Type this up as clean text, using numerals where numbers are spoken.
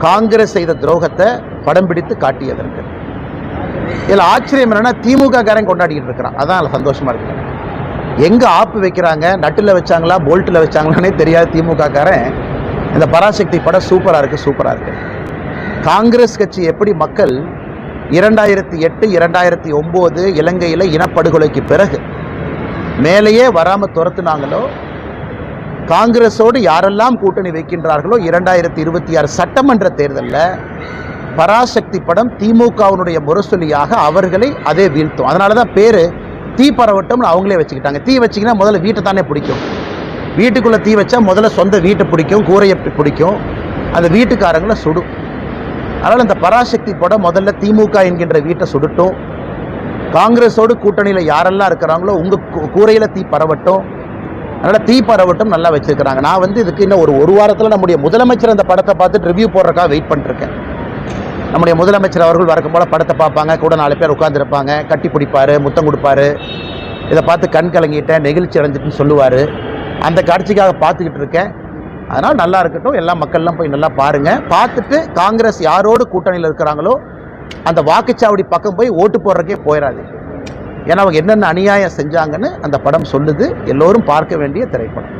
காங்கிரஸ் செய்த துரோகத்தை படம் பிடித்து காட்டியதற்கு. இதில் ஆச்சரியம் என்னன்னா, திமுக காரன் கொண்டாடிக்கிட்டு இருக்கிறான். அதான் சந்தோஷமா இருக்கு. எங்க ஆப்பு வைக்கிறாங்க, நட்டில் வச்சாங்களா போல்ட்டில் வச்சாங்களானே தெரியாது திமுக காரன். இந்த பராசக்தி படம் சூப்பராக இருக்குது, சூப்பராக இருக்குது. காங்கிரஸ் கட்சி எப்படி மக்கள் 2008 2009 இலங்கையில் இனப்படுகொலைக்கு பிறகு மேலேயே வராமல் துரத்துனாங்களோ, காங்கிரஸோடு யாரெல்லாம் கூட்டணி வைக்கின்றார்களோ 2026 சட்டமன்ற தேர்தலில் பராசக்தி படம் திமுகவினுடைய முரசொலியாக அவர்களை அதே வீழ்த்தும். அதனால தான் பேர் தீ பரவட்டம்னு அவங்களே வச்சுக்கிட்டாங்க. தீ வச்சிங்கன்னா முதல்ல வீட்டை தானே பிடிக்கும். வீட்டுக்குள்ளே தீ வச்சா முதல்ல சொந்த வீட்டை பிடிக்கும், கூரையை பிடிக்கும், அந்த வீட்டுக்காரங்களை சுடும். அதனால் இந்த பராசக்தி படம் முதல்ல திமுக என்கின்ற வீட்டை சுடட்டும். காங்கிரஸோடு கூட்டணியில் யாரெல்லாம் இருக்கிறாங்களோ உங்கள் கூரையில் தீ பரவட்டும். அதனால் தீ பரவட்டும் நல்லா வச்சுருக்கிறாங்க. நான் இதுக்கு இன்னும் ஒரு வாரத்தில் நம்முடைய முதலமைச்சர் அந்த படத்தை பார்த்துட்டு ரிவ்யூ போடுறக்காக வெயிட் பண்ணிட்டுருக்கேன். நம்முடைய முதலமைச்சர் அவர்கள் வழக்கம் போல் படத்தை பார்ப்பாங்க, கூட 4 பேர் உட்காந்துருப்பாங்க, கட்டி பிடிப்பார், முத்தம் கொடுப்பார். இதை பார்த்து கண் கலங்கிட்டேன், நெகிழ்ச்சி அடைஞ்சிட்டுன்னு சொல்லுவார். அந்த காட்சிக்காக பார்த்துக்கிட்டு இருக்கேன். அதனால் நல்லா இருக்கட்டும், எல்லா மக்கள்லாம் போய் நல்லா பாருங்கள். பார்த்துட்டு காங்கிரஸ் யாரோடு கூட்டணியில் இருக்கிறாங்களோ அந்த வாக்குச்சாவடி பக்கம் போய் ஓட்டு போடுறக்கே போயிடாது. ஏன்னா அவங்க என்னென்ன அநியாயம் செஞ்சாங்கன்னு அந்த படம் சொல்லுது. எல்லோரும் பார்க்க வேண்டிய திரைப்படம்.